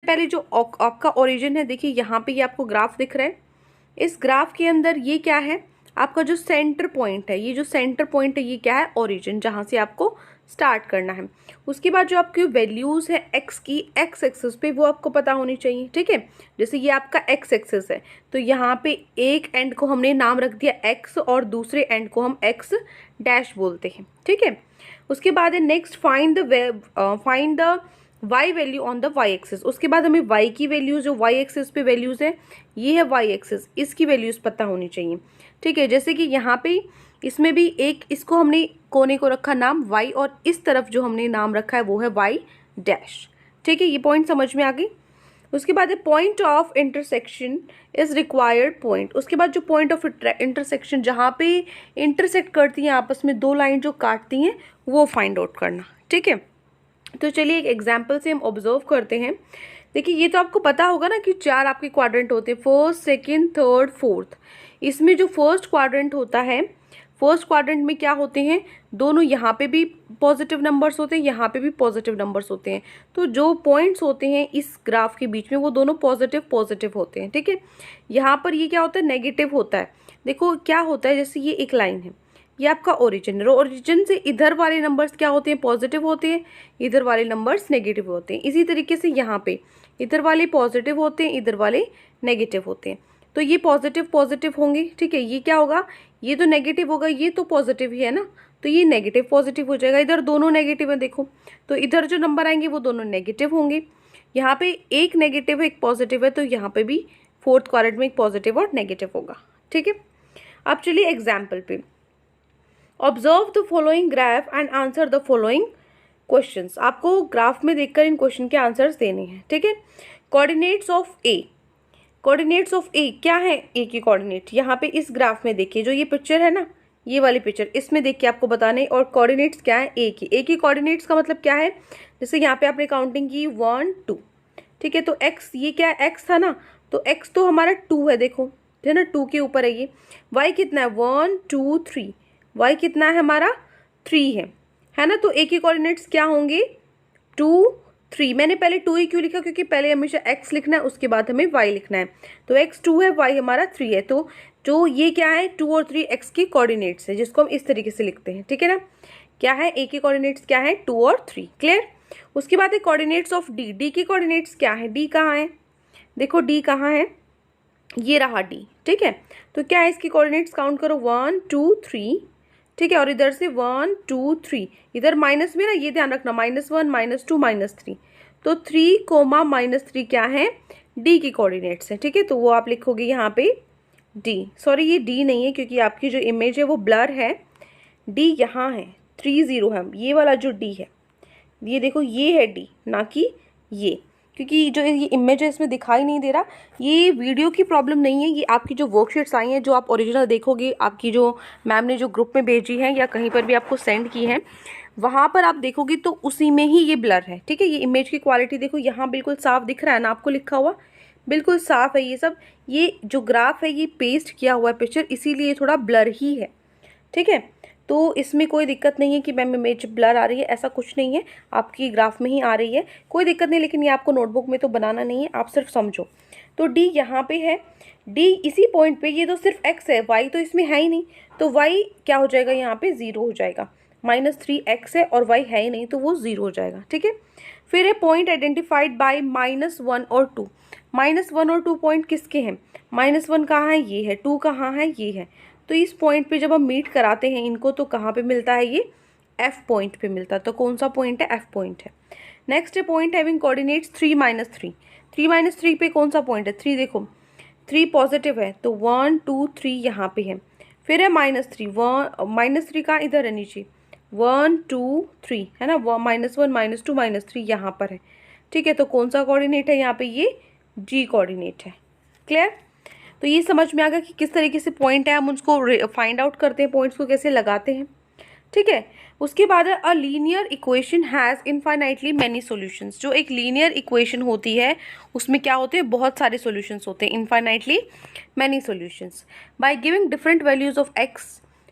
पहले जो आपका ओरिजिन है, देखिए यहाँ पे ये आपको ग्राफ दिख रहा है। इस ग्राफ के अंदर ये क्या है, आपका जो सेंटर पॉइंट है, ये जो सेंटर पॉइंट है ये क्या है, ओरिजिन, जहाँ से आपको स्टार्ट करना है। उसके बाद जो आपकी वैल्यूज़ है एक्स की, एक्स एक्सिस पे वो आपको पता होनी चाहिए, ठीक है। जैसे ये आपका एक्स एक्सिस है, तो यहाँ पे एक एंड को हमने नाम रख दिया एक्स और दूसरे एंड को हम एक्स डैश बोलते हैं, ठीक है। उसके बाद है next find the y value on the y axis. उसके बाद हमें y की वैल्यूज, जो y एक्सिस पे वैल्यूज है, ये है y एक्सिस, इसकी वैल्यूज पता होनी चाहिए, ठीक है। जैसे कि यहाँ पे इसमें भी एक, इसको हमने कोने को रखा नाम y और इस तरफ जो हमने नाम रखा है वो है y डैश, ठीक है। ये पॉइंट समझ में आ गई। उसके बाद है point of intersection is required point. उसके बाद जो पॉइंट ऑफ इंटरसेक्शन, जहाँ पे इंटरसेक्ट करती हैं आपस में दो लाइन जो काटती हैं, वो फाइंड आउट करना, ठीक है। तो चलिए एक एग्जाम्पल से हम ऑब्जर्व करते हैं। देखिए ये तो आपको पता होगा ना कि 4 आपके क्वाड्रेंट होते हैं, फर्स्ट, सेकंड, थर्ड, फोर्थ। इसमें जो फर्स्ट क्वाड्रेंट होता है, फर्स्ट क्वाड्रेंट में क्या होते हैं, दोनों यहाँ पे भी पॉजिटिव नंबर्स होते हैं, यहाँ पे भी पॉजिटिव नंबर्स होते हैं। तो जो पॉइंट्स होते हैं इस ग्राफ के बीच में वो दोनों पॉजिटिव पॉजिटिव होते हैं, ठीक है। यहाँ पर ये क्या होता है, नेगेटिव होता है। देखो क्या होता है, जैसे ये एक लाइन है, ये आपका ओरिजिन है, ओरिजिन से इधर वाले नंबर्स क्या होते हैं, पॉजिटिव होते हैं, इधर वाले नंबर्स नेगेटिव होते हैं। इसी तरीके से यहाँ पे इधर वाले पॉजिटिव होते हैं, इधर वाले नेगेटिव होते हैं। तो ये पॉजिटिव पॉजिटिव होंगे, ठीक है। ये क्या होगा, ये तो नेगेटिव होगा, ये तो पॉजिटिव ही है ना, तो ये नेगेटिव पॉजिटिव हो जाएगा। इधर दोनों नेगेटिव है, देखो, तो इधर जो नंबर आएंगे वो दोनों नेगेटिव होंगे। यहाँ पे एक नेगेटिव है एक पॉजिटिव है, तो यहाँ पे भी फोर्थ क्वाड्रेंट में एक पॉजिटिव और नेगेटिव होगा, ठीक है। अब चलिए एग्जाम्पल पे, observe the following graph and answer the following questions. आपको ग्राफ में देखकर इन क्वेश्चन के आंसर्स देने हैं, ठीक है। Coordinates of A, coordinates of A क्या है, ए की कोऑर्डिनेट यहाँ पे इस ग्राफ में देखिए, जो ये पिक्चर है ना, ये वाली पिक्चर, इसमें देख के आपको बताना है। और कोऑर्डिनेट्स क्या है, ए की, ए की कोऑर्डिनेट्स का मतलब क्या है, जैसे यहाँ पे आपने काउंटिंग की 1 2, ठीक है। तो एक्स, ये क्या है, एक्स था ना, तो एक्स तो हमारा 2 है, देखो है ना, 2 के ऊपर है ये। वाई कितना है, 1 2 3, वाई कितना है हमारा 3 है ना। तो ए के कोऑर्डिनेट्स क्या होंगे, 2 3। मैंने पहले 2 ही क्यों लिखा, क्योंकि पहले हमेशा x लिखना है, उसके बाद हमें y लिखना है। तो x 2 है, y हमारा 3 है। तो जो ये क्या है, 2 और 3 x की कोऑर्डिनेट्स है, जिसको हम इस तरीके से लिखते हैं, ठीक है ना। क्या है, a के कोऑर्डिनेट्स क्या है, 2 और 3, क्लियर। उसके बाद है कोऑर्डिनेट्स ऑफ d, d की कोऑर्डिनेट्स क्या है, d कहाँ है, देखो d कहाँ है, ये रहा d, ठीक है। तो क्या है, इसकी कोऑर्डिनेट्स काउंट करो, 1 2 3, ठीक है। और इधर से 1 2 3, इधर माइनस में ना, ये ध्यान रखना, -1 -2 -3, तो 3 -3 क्या है, डी की कोऑर्डिनेट्स है, ठीक है। तो वो आप लिखोगे यहाँ पे डी, सॉरी ये डी नहीं है क्योंकि आपकी जो इमेज है वो ब्लर है, डी यहाँ है, 3 0 है, ये वाला जो डी है, ये देखो ये है डी, ना कि ये, क्योंकि जो ये इमेज है इसमें दिखाई नहीं दे रहा। ये वीडियो की प्रॉब्लम नहीं है, ये आपकी जो वर्कशीट्स आई हैं, जो आप ओरिजिनल देखोगे, आपकी जो मैम ने जो ग्रुप में भेजी है या कहीं पर भी आपको सेंड की है, वहाँ पर आप देखोगे तो उसी में ही ये ब्लर है, ठीक है। ये इमेज की क्वालिटी देखो, यहाँ बिल्कुल साफ दिख रहा है ना आपको, लिखा हुआ बिल्कुल साफ है। ये सब, ये जो ग्राफ है ये पेस्ट किया हुआ है पिक्चर, इसीलिए थोड़ा ब्लर ही है, ठीक है। तो इसमें कोई दिक्कत नहीं है कि मैम इमेज ब्लर आ रही है, ऐसा कुछ नहीं है, आपकी ग्राफ में ही आ रही है, कोई दिक्कत नहीं। लेकिन ये आपको नोटबुक में तो बनाना नहीं है, आप सिर्फ समझो। तो डी यहाँ पे है, डी इसी पॉइंट पे, ये तो सिर्फ एक्स है, वाई तो इसमें है ही नहीं, तो वाई क्या हो जाएगा, यहाँ पे 0 हो जाएगा। -3x है और y है ही नहीं, तो वो 0 हो जाएगा, ठीक है। फिर है पॉइंट आइडेंटिफाइड बाय -1 और 2। -1 और 2 पॉइंट किसके हैं, -1 कहाँ है, ये है, 2 कहाँ है, ये है। तो इस पॉइंट पे जब हम मीट कराते हैं इनको, तो कहाँ पे मिलता है, ये F पॉइंट पे मिलता है। तो कौन सा पॉइंट है, F पॉइंट है। नेक्स्ट है पॉइंट हैविंग कोऑर्डिनेट्स 3 -3, 3 3 पे कौन सा पॉइंट है, 3, देखो 3 पॉजिटिव है, तो 1 2 3 यहाँ पे है। फिर है -3, -3 का इधर है नीचे, 1 2 3 है ना, -1 -2 -3 यहाँ पर है, ठीक है। तो कौन सा कोऑर्डिनेट है यहाँ पे, ये G कोऑर्डिनेट है, क्लियर। तो ये समझ में आ गया कि किस तरीके से पॉइंट है, हम उसको फाइंड आउट करते हैं, पॉइंट्स को कैसे लगाते हैं, ठीक है। उसके बाद a linear equation has infinitely many solutions. जो एक लीनियर इक्वेशन होती है उसमें क्या होते हैं, बहुत सारे सॉल्यूशंस होते हैं, infinitely many solutions. By giving different values of x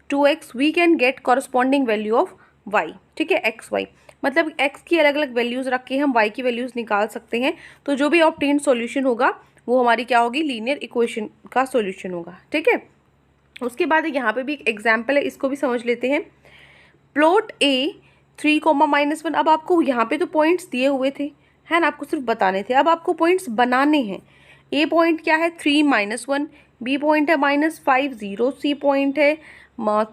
to x we can get corresponding value of y, ठीक है, एक्स वाई। मतलब x की अलग अलग वैल्यूज़ रख के हम y की वैल्यूज़ निकाल सकते हैं। तो जो भी ऑब्टेन्ड सॉल्यूशन होगा वो हमारी क्या होगी, लीनियर इक्वेशन का सॉल्यूशन होगा। ठीक है, उसके बाद यहाँ पे भी एक एग्जाम्पल है, इसको भी समझ लेते हैं। Plot a 3, -1। अब आपको यहाँ पे तो पॉइंट्स दिए हुए थे, है ना, आपको सिर्फ बताने थे। अब आपको पॉइंट्स बनाने हैं। a पॉइंट क्या है 3, -1, b पॉइंट है -5, 0, c पॉइंट है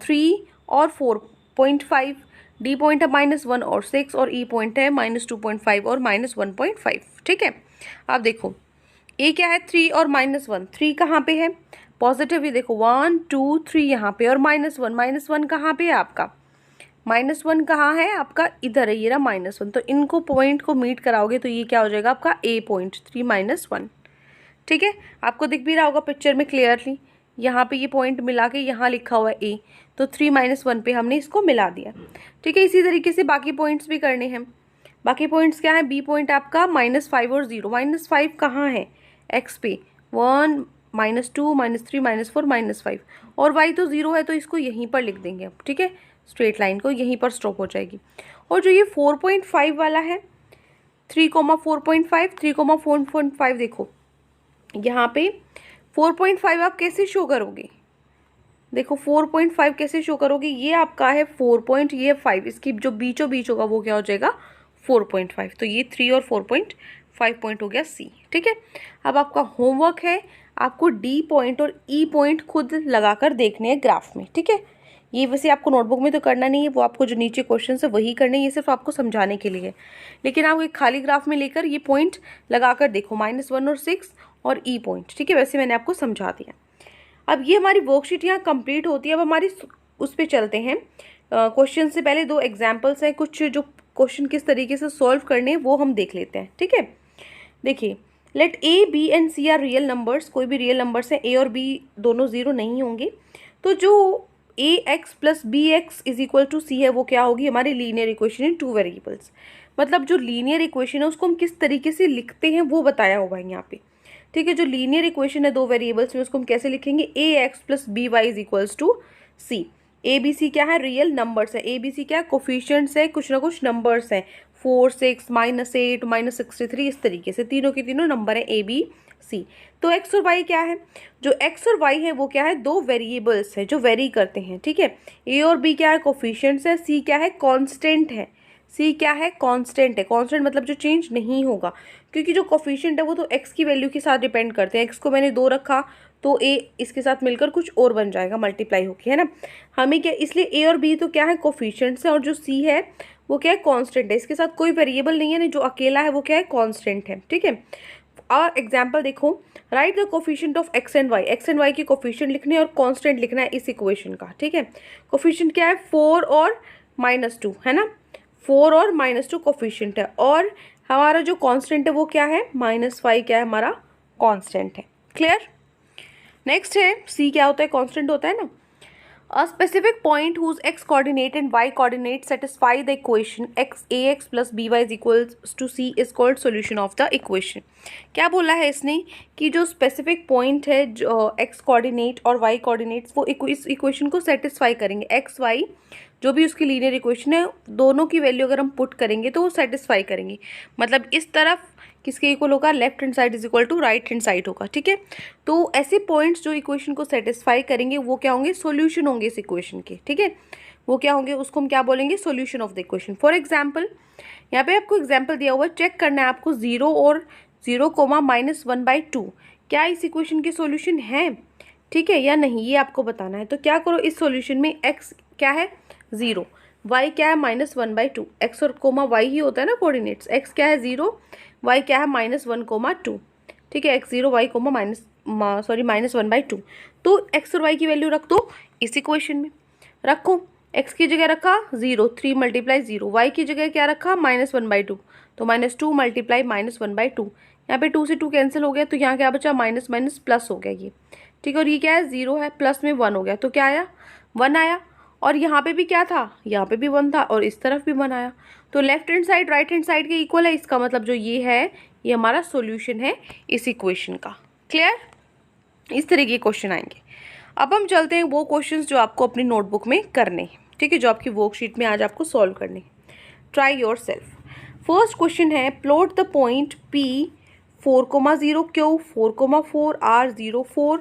3 और 4.5, d पॉइंट है -1 और 6, और e पॉइंट है -2.5 और -1.5। ठीक है, अब देखो a क्या है 3 और -1। 3 कहाँ पे है, पॉजिटिव, ये देखो 1 2 3 यहाँ पे, और -1 कहाँ पे है आपका, -1 कहाँ है आपका, इधर है, ये रहा -1। तो इनको पॉइंट को मीट कराओगे तो ये क्या हो जाएगा आपका a पॉइंट 3, -1। ठीक है, आपको दिख भी रहा होगा पिक्चर में क्लियरली, यहाँ पे ये पॉइंट मिला के यहाँ लिखा हुआ है a, तो 3, -1 पे हमने इसको मिला दिया। ठीक है, इसी तरीके से बाकी पॉइंट्स भी करने हैं। बाकी पॉइंट्स क्या है, b पॉइंट आपका -5 और 0। -5 कहाँ है x पे, 1 -2 -3 -4 -5, और y तो 0 है तो इसको यहीं पर लिख देंगे अब। ठीक है, स्ट्रेट लाइन को यहीं पर स्टॉप हो जाएगी। और जो ये 4.5 वाला है 3, 4.5, 3, 4.5, देखो यहाँ पे 4.5 आप कैसे शो करोगे, देखो 4.5 कैसे शो करोगे, ये आपका है 4 पॉइंट, ये 5, इसकी जो बीचों बीच होगा वो क्या हो जाएगा 4.5। तो ये 3 और 4.5 पॉइंट हो गया सी। ठीक है, अब आपका होमवर्क है, आपको डी पॉइंट और ई पॉइंट खुद लगाकर देखने हैं ग्राफ में। ठीक है, ये वैसे आपको नोटबुक में तो करना नहीं है, वो आपको जो नीचे क्वेश्चन है वही करने हैं, ये सिर्फ आपको समझाने के लिए है। लेकिन आप एक खाली ग्राफ में लेकर ये पॉइंट लगाकर देखो, -1 और 6 और ई पॉइंट। ठीक है, वैसे मैंने आपको समझा दिया। अब ये हमारी वर्कशीट यहाँ कंप्लीट होती है। अब हमारी उस पर चलते हैं। क्वेश्चन से पहले 2 एग्जाम्पल्स हैं, कुछ जो क्वेश्चन किस तरीके से सॉल्व करने हैं वो हम देख लेते हैं। ठीक है, देखिए, let a b and c are real numbers, कोई भी रियल नंबर्स हैं, a और b दोनों 0 नहीं होंगे, तो जो ax plus bx is equal to c है वो क्या होगी, हमारी लीनियर इक्वेशन इन 2 वेरिएबल्स। मतलब जो लीनियर इक्वेशन है उसको हम किस तरीके से लिखते हैं वो बताया हुआ है यहाँ पे। ठीक है, जो लीनियर इक्वेशन है 2 वेरिएबल्स में उसको हम कैसे लिखेंगे, ax plus by is equals to c। A B C क्या है, रियल नंबर्स है, ए बी सी क्या है, कोफिशिएंट्स है, कुछ ना कुछ नंबर्स हैं, 4 6 -8 -63, इस तरीके से तीनों के तीनों नंबर है ए बी सी। तो एक्स और वाई क्या है, जो एक्स और वाई है वो क्या है, 2 वेरिएबल्स है जो वेरी करते हैं। ठीक है, ए और बी क्या है, कोफिशिएंट्स है, सी क्या है, कांस्टेंट है। सी क्या है, कांस्टेंट है। कांस्टेंट मतलब जो चेंज नहीं होगा, क्योंकि जो कोफिशिएंट है वो तो एक्स की वैल्यू के साथ डिपेंड करते हैं। एक्स को मैंने 2 रखा तो ए इसके साथ मिलकर कुछ और बन जाएगा, मल्टीप्लाई होके, है ना। हमें क्या, इसलिए ए और बी तो क्या है, कोफिशिएंट्स है, और जो सी है वो क्या है, कांस्टेंट है। इसके साथ कोई वेरिएबल नहीं है ना, जो अकेला है वो क्या है, कांस्टेंट है। ठीक है, और एग्जाम्पल देखो, write the coefficient of x and y. X and y की कोफिशिएंट लिखने और कांस्टेंट लिखना है इस इक्वेशन का। ठीक है, कोफिशिएंट क्या है, 4 और -2, है ना, 4 और -2 कोफिशिएंट है, और हमारा जो कांस्टेंट है वो क्या है, -5 क्या है हमारा कांस्टेंट है। क्लियर। नेक्स्ट है सी, क्या होता है, कांस्टेंट होता है ना। A specific point whose x coordinate and y coordinate satisfy the equation ax plus by is equals to c is called solution of the equation। क्या बोला है इसने कि जो स्पेसिफिक पॉइंट है, जो x कोऑर्डिनेट और y कोऑर्डिनेट्स, वो इस इक्वेशन को सेटिस्फाई करेंगे। x y जो भी उसकी लीनियर इक्वेशन है, दोनों की वैल्यू अगर हम पुट करेंगे तो वो सेटिस्फाई करेंगे। मतलब इस तरफ किसके इक्वल होगा, left hand side is equal to right hand side होगा। ठीक है, तो ऐसे पॉइंट्स जो इक्वेशन को सेटिस्फाई करेंगे वो क्या होंगे, सॉल्यूशन होंगे इस इक्वेशन के। ठीक है, वो क्या होंगे, उसको हम क्या बोलेंगे, solution of the equation. For example, यहाँ पे आपको एग्जांपल दिया हुआ है, चेक करना है आपको 0 और 0, -1/2 क्या इस इक्वेशन के सॉल्यूशन है, ठीक है या नहीं, ये आपको बताना है। तो क्या करो, इस सॉल्यूशन में x क्या है 0, y क्या है -1/2, x और y ही होता है ना कोऑर्डिनेट्स, x क्या है 0, y क्या है -1,2। ठीक है, x 0 y -1/2। तो x और y की वैल्यू रख दो इस इक्वेशन में। रखो, x की जगह रखा 0, 3 × 0, y की जगह क्या रखा -1/2, तो -2 × -1/2। यहाँ पे 2 से 2 कैंसिल हो गया, तो यहाँ क्या बचा, माइनस माइनस प्लस हो गया ये। ठीक है, और ये क्या है 0 है, प्लस में 1 हो गया, तो क्या आया 1 आया। और यहाँ पे भी क्या था, यहाँ पे भी 1 था, और इस तरफ भी 1 आया। तो left hand side right hand side के इक्वल है, इसका मतलब जो ये है ये हमारा सॉल्यूशन है इस इक्वेशन का। क्लियर। इस तरह के क्वेश्चन आएंगे। अब हम चलते हैं वो क्वेश्चंस जो आपको अपनी नोटबुक में करने हैं। ठीक है, जो आपकी वर्कशीट में आज आपको सॉल्व करने हैं। Try yourself. First question है plot the point P 4,0 Q 4,4 R 0 4।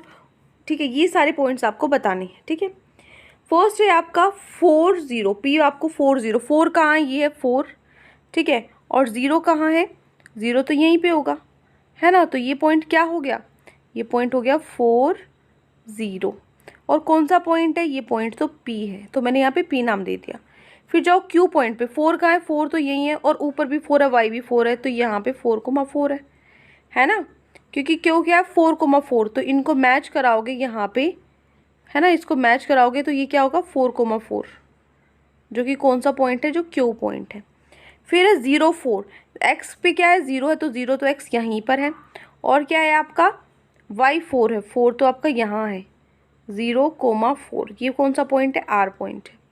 ठीक है, ये सारे पॉइंट्स आपको बताने हैं। ठीक है, फर्स्ट है आपका 4 0, P आपको 4 0, 4 कहाँ है, ये है 4। ठीक है, और 0 कहाँ है, 0 तो यहीं पे होगा, है ना। तो ये पॉइंट क्या हो गया, ये पॉइंट हो गया 4 0। और कौन सा पॉइंट है, ये पॉइंट तो P है, तो मैंने यहाँ पे P नाम दे दिया। फिर जाओ Q पॉइंट पे, 4 कहाँ है, 4 तो यही है, और ऊपर भी 4 है, Y भी 4 है, तो यहाँ पे 4,4 है ना। क्योंकि क्यों क्या है 4,4, तो इनको मैच कराओगे यहाँ पे, है ना, इसको मैच कराओगे तो ये क्या होगा 4,4, जो कि कौन सा पॉइंट है, जो Q पॉइंट है। फिर है 0 4, x पे क्या है 0 है, तो 0 तो x यहीं पर है। और क्या है आपका y 4 है, 4 तो आपका यहाँ है 0,4, ये कौन सा पॉइंट है, R पॉइंट है।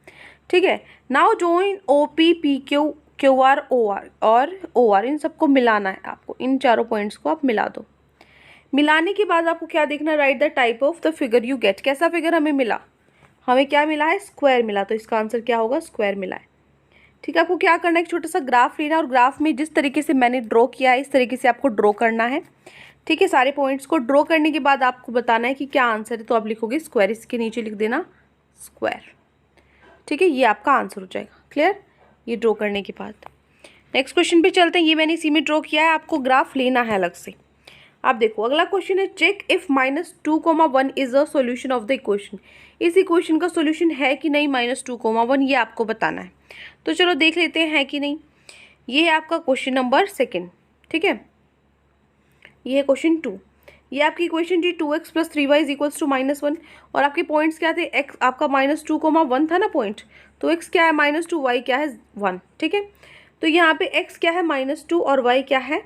ठीक है, now join OP PQ QR OR और OR, इन सबको मिलाना है आपको, इन चारों पॉइंट्स को आप मिला दो। मिलाने के बाद आपको क्या देखना, right the type of the figure you get. कैसा फिगर हमें मिला, हमें क्या मिला है, स्क्वायर मिला, तो इसका आंसर क्या होगा, स्क्वायर मिला है। ठीक है, आपको क्या करना है, एक छोटा सा ग्राफ लेना है, और ग्राफ में जिस तरीके से मैंने ड्रॉ किया है इस तरीके से आपको ड्रॉ करना है। ठीक है, सारे पॉइंट्स को ड्रॉ करने के बाद आपको बताना है कि क्या आंसर है, तो आप लिखोगे स्क्वायर, इसके नीचे लिख देना स्क्वायर। ठीक है, ये आपका आंसर हो जाएगा। क्लियर, ये ड्रॉ करने के बाद नेक्स्ट क्वेश्चन पे चलते हैं। ये मैंने इसी में ड्रॉ किया है, आपको ग्राफ लेना है अलग से। आप देखो अगला क्वेश्चन है, check if -2,1 is a solution of the equation. इस इक्वेशन का सॉल्यूशन है कि नहीं -2,1, ये आपको बताना है। तो चलो देख लेते हैं है कि नहीं। ये है आपका क्वेश्चन नंबर 2। ठीक है, ये है क्वेश्चन 2। ये आपकी इक्वेशन थी 2x + 3y = -1, और आपके पॉइंट्स क्या थे, x आपका -2,1 था ना पॉइंट, तो x क्या है -2, y क्या है 1। ठीक है, तो यहाँ पे x क्या है -2 और y क्या है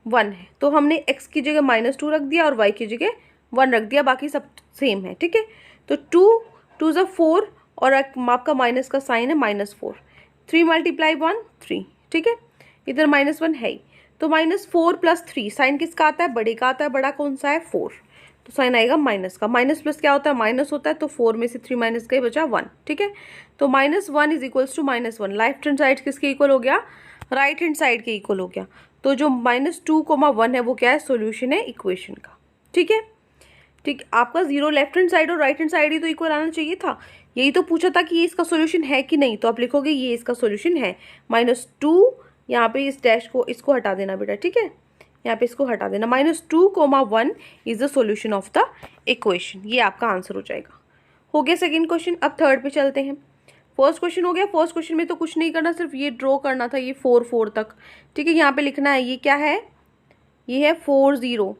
1 है, तो हमने x की जगह -2 रख दिया और y की जगह 1 रख दिया, बाकी सब सेम है। ठीक है, तो 2 2 = 4 और आपका माइनस का साइन है -4, 3 × 1 3। ठीक है, इधर -1 है ही, तो -4 + 3, साइन किसका आता है, बड़े का आता है, बड़ा कौन सा है 4, तो साइन आएगा माइनस का। माइनस प्लस क्या होता है, माइनस होता है, तो 4 में से 3 माइनस गए, बचा 1। ठीक है, तो -1 = -1, लेफ्ट हैंड साइड किसके इक्वल हो गया, राइट हैंड साइड के इक्वल हो गया। तो जो -2,1 है वो क्या है, सॉल्यूशन है इक्वेशन का। ठीक है, ठीक, आपका 0 लेफ्ट हैंड साइड और राइट हैंड साइड ही तो इक्वल आना चाहिए था, यही तो पूछा था कि ये इसका सॉल्यूशन है कि नहीं, तो आप लिखोगे ये इसका सॉल्यूशन है। -2 यहाँ पे इस डैश को इसको हटा देना बेटा। ठीक है, यहाँ पे इसको हटा देना, -2,1 is the solution of the equation, ये आपका आंसर हो जाएगा। हो गया सेकंड क्वेश्चन। अब थर्ड पे चलते हैं। फर्स्ट क्वेश्चन हो गया, फर्स्ट क्वेश्चन में तो कुछ नहीं करना, सिर्फ ये ड्रॉ करना था, ये 4 4 तक। ठीक है, यहाँ पे लिखना है, ये क्या है, ये है 4 0,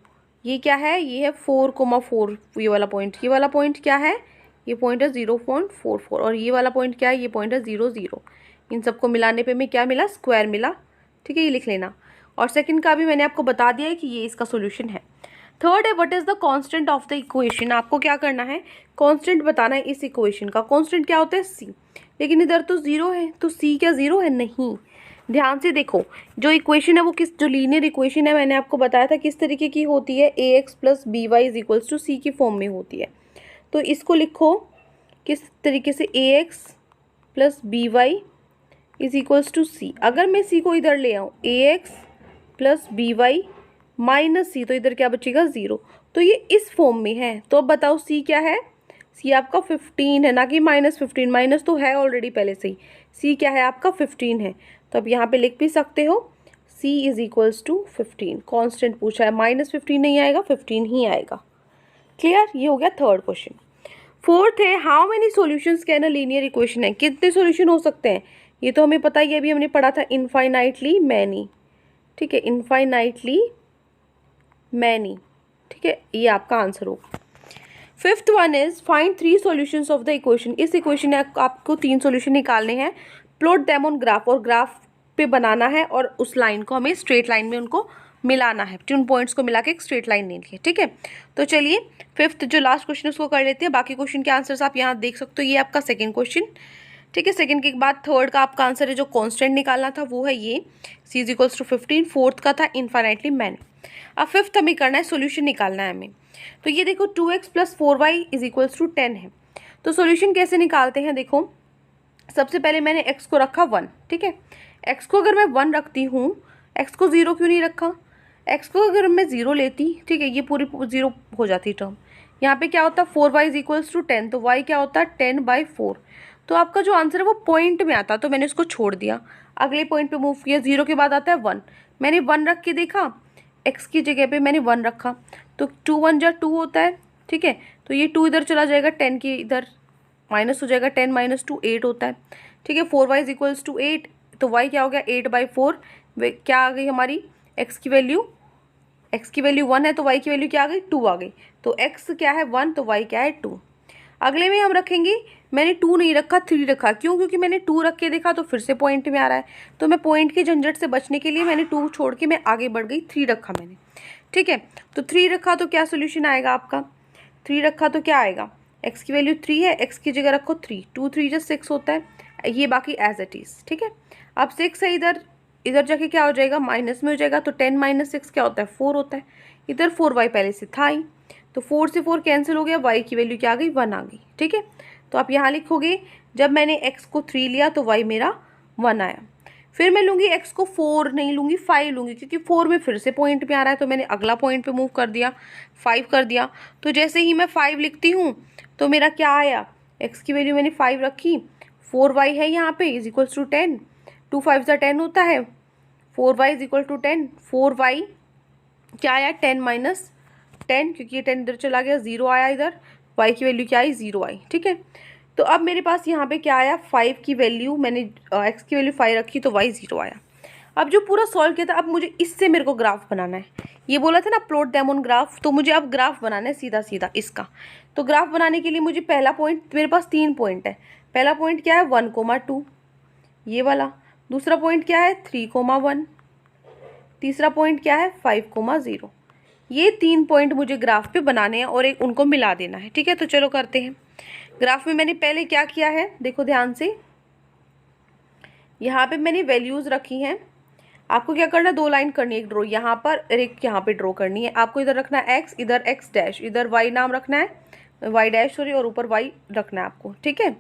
ये क्या है, ये है 4,4, ये वाला पॉइंट, ये वाला पॉइंट क्या है, ये पॉइंट है 0.44, और ये वाला पॉइंट क्या है, ये पॉइंट है 0 0। इन सबको मिलाने पे में क्या मिला, स्क्वायर मिला। ठीक है, ये लिख लेना। और सेकंड का भी मैंने आपको बता दिया है कि ये इसका सॉल्यूशन है। थर्ड है, what is the constant of the equation. आपको क्या करना है, कांस्टेंट बताना है इस इक्वेशन का। कांस्टेंट क्या होता है, c, लेकिन इधर तो 0 है, तो c क्या 0 है, नहीं। ध्यान से देखो, जो इक्वेशन है वो किस, जो लीनियर इक्वेशन है मैंने आपको बताया था किस तरीके की होती है, ax + by = c की फॉर्म में होती है। तो इसको लिखो किस तरीके से, ax + by = c। अगर मैं c को इधर ले आऊँ, ax + by - c, तो इधर क्या बचेगा 0, तो ये इस फॉर्म में है। तो अब बताओ c क्या है, c आपका 15 है, ना कि -15, माइनस तो है ऑलरेडी पहले से ही, c क्या है आपका 15 है। तो अब यहाँ पे लिख भी सकते हो c = 15। कांस्टेंट पूछा है, -15 नहीं आएगा, 15 ही आएगा। क्लियर, ये हो गया थर्ड क्वेश्चन। फोर्थ है, how many solutions can a linear equation है, कितने सॉल्यूशन हो सकते हैं, ये तो हमें पता ही है, अभी हमने पढ़ा था इनफाइनाइटली मैनी। ठीक है, इनफाइनाइटली मैनी। ठीक है, ये आपका आंसर होगा। Fifth one is find 3 solutions of the equation. इस इक्वेशन में आपको 3 सॉल्यूशन निकालने हैं, प्लॉट देम ऑन ग्राफ, और ग्राफ पे बनाना है, और उस लाइन को हमें स्ट्रेट लाइन में उनको मिलाना है, उन पॉइंट्स को मिला के एक स्ट्रेट लाइन लेनी है। ठीक है, तो चलिए फिफ्थ जो लास्ट क्वेश्चन उसको कर लेते हैं, बाकी क्वेश्चन के आंसर्स आप यहाँ देख सकते हो। ये आपका सेकंड क्वेश्चन। ठीक है, सेकंड के बाद थर्ड का आपका आंसर है, जो कांस्टेंट निकालना था वो है ये c = 15। फोर्थ का था इनफाइनाइटली मैनी। अब फिफ्थ हमें करना है, सोल्यूशन निकालना है हमें। तो ये देखो 2x + 4y = 10 है। तो सोल्यूशन कैसे निकालते हैं, देखो सबसे पहले मैंने x को रखा 1। ठीक है, एक्स को अगर मैं 1 रखती हूँ, एक्स को 0 क्यों नहीं रखा, एक्स को अगर मैं 0 लेती, ठीक है, ये पूरी 0 हो जाती टर्म। यहाँ पे क्या होता है 4y इज इक्वल्स टू 10, तो y क्या होता है 10/4। तो आपका जो आंसर है वो पॉइंट में आता, तो मैंने उसको छोड़ दिया, अगले पॉइंट पे मूव किया। 0 के बाद आता है 1, मैंने 1 रख के देखा, x की जगह पे मैंने 1 रखा, तो 2 1 जा 2 होता है, ठीक है, तो ये 2 इधर चला जाएगा, 10 की इधर माइनस हो जाएगा, 10 - 2 8 होता है, ठीक है। 4y इज इक्वल्स टू 8, तो y क्या हो गया 8/4। क्या आ गई हमारी x की वैल्यू, x की वैल्यू 1 है तो y की वैल्यू क्या आ गई 2 आ गई, तो x क्या है 1 तो y क्या है 2। अगले में हम रखेंगे, मैंने 2 नहीं रखा 3 रखा, क्यों, क्योंकि मैंने 2 रख के देखा तो फिर से पॉइंट में आ रहा है, तो मैं पॉइंट के झंझट से बचने के लिए मैंने 2 छोड़ के मैं आगे बढ़ गई, 3 रखा मैंने, ठीक है। तो 3 रखा तो क्या सोल्यूशन आएगा आपका, 3 रखा तो क्या आएगा, x की वैल्यू 3 है, x की जगह रखो 3, 2 3 जा 6 होता है, ये बाकी एज इट इज़, ठीक है। अब 6 है इधर, इधर जाके क्या हो जाएगा माइनस में हो जाएगा, तो 10 - 6 क्या होता है 4 होता है, इधर 4y पहले से था ही, तो 4 से 4 कैंसिल हो गया, y की वैल्यू क्या आ गई 1 आ गई, ठीक है। तो आप यहाँ लिखोगे जब मैंने x को 3 लिया तो y मेरा 1 आया। फिर मैं लूँगी x को 4 नहीं लूँगी 5 लूँगी, क्योंकि 4 में फिर से पॉइंट पे आ रहा है, तो मैंने अगला पॉइंट पे मूव कर दिया, 5 कर दिया। तो जैसे ही मैं 5 लिखती हूँ तो मेरा क्या आया, x की वैल्यू मैंने 5 रखी, 4y है यहाँ पे इज इक्वल्स टू 10, 2 5 जा 10 होता है, 4y is equal to 10, 4y क्या आया 10 - 10, क्योंकि ये 10 इधर चला गया, 0 आया इधर, y की वैल्यू क्या आई 0 आई, ठीक है। तो अब मेरे पास यहाँ पे क्या आया 5 की वैल्यू, मैंने x की वैल्यू 5 रखी तो y 0 आया। अब जो पूरा सॉल्व किया था, अब मुझे इससे मेरे को ग्राफ बनाना है, ये बोला था ना प्लॉट देम ऑन ग्राफ, तो मुझे अब ग्राफ बनाना है सीधा सीधा इसका। तो ग्राफ बनाने के लिए मुझे पहला पॉइंट, मेरे पास 3 पॉइंट है, पहला पॉइंट क्या है 1, 2 ये वाला, दूसरा पॉइंट क्या है 3, 1, तीसरा पॉइंट क्या है 5, 0। ये 3 पॉइंट मुझे ग्राफ पे बनाने हैं और एक उनको मिला देना है, ठीक है। तो चलो करते हैं। ग्राफ में मैंने पहले क्या किया है, देखो ध्यान से, यहाँ पे मैंने वैल्यूज़ रखी हैं। आपको क्या करना है 2 लाइन करनी है, एक ड्रॉ यहाँ पर और एक यहाँ पे ड्रॉ करनी है। आपको इधर रखना है x, इधर x डैश, इधर y नाम रखना है, y डैश सॉरी, और ऊपर y रखना है आपको, ठीक है,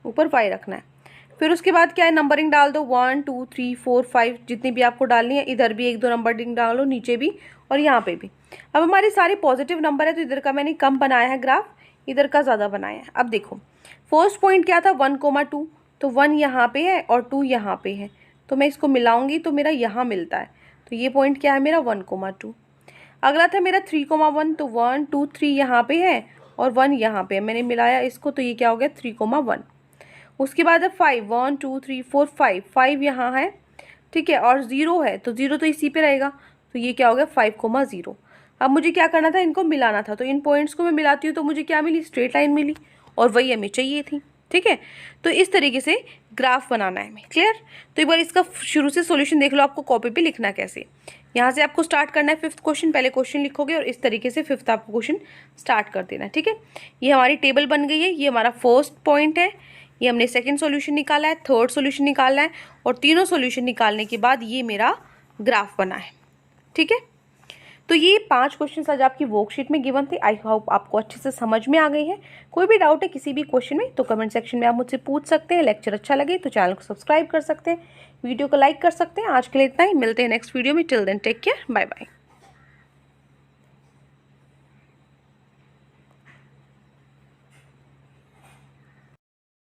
ऊपर y रखना है। फिर उसके बाद क्या है नंबरिंग डाल दो 1 2 3 4 5 जितनी भी आपको डालनी है, इधर भी 1 2 नंबरिंग डालो, नीचे भी और यहाँ पे भी। अब हमारे सारे पॉजिटिव नंबर है, तो इधर का मैंने कम बनाया है ग्राफ, इधर का ज़्यादा बनाया है। अब देखो फर्स्ट पॉइंट क्या था 1, 2, तो 1 यहाँ पे है और 2 यहाँ पे है, तो मैं इसको मिलाऊंगी तो मेरा यहाँ मिलता है, तो ये पॉइंट क्या है मेरा 1, 2। अगला था मेरा 3, 1, तो 1 2 3 यहाँ पे है और 1 यहाँ पे है, मैंने मिलाया इसको, तो ये क्या हो गया 3, 1। उसके बाद है 5, 1 2 3 4 5, 5 यहाँ है, ठीक है, और 0 है, तो 0 तो इसी पे रहेगा, तो ये क्या हो गया 5, 0। अब मुझे क्या करना था, इनको मिलाना था, तो इन पॉइंट्स को मैं मिलाती हूँ तो मुझे क्या मिली, स्ट्रेट लाइन मिली, और वही हमें चाहिए थी, ठीक है। तो इस तरीके से ग्राफ बनाना है हमें, क्लियर। तो एक बार इसका शुरू से सॉल्यूशन देख लो, आपको कॉपी पे लिखना कैसे, यहाँ से आपको स्टार्ट करना है 5th क्वेश्चन, पहले क्वेश्चन लिखोगे और इस तरीके से 5th आपको क्वेश्चन स्टार्ट कर देना है, ठीक है। ये हमारी टेबल बन गई है, ये हमारा फर्स्ट पॉइंट है, ये हमने सेकंड सॉल्यूशन निकाला है, थर्ड सॉल्यूशन निकालना है, और तीनों सॉल्यूशन निकालने के बाद ये मेरा ग्राफ बना है, ठीक है। तो ये 5 क्वेश्चन आज आपकी वर्कशीट में गिवन थे। आई होप आपको अच्छे से समझ में आ गई है। कोई भी डाउट है किसी भी क्वेश्चन में तो कमेंट सेक्शन में आप मुझसे पूछ सकते हैं। लेक्चर अच्छा लगे तो चैनल को सब्सक्राइब कर सकते हैं, वीडियो को लाइक कर सकते हैं। आज के लिए इतना ही, मिलते हैं नेक्स्ट वीडियो में। Till then take care, bye bye.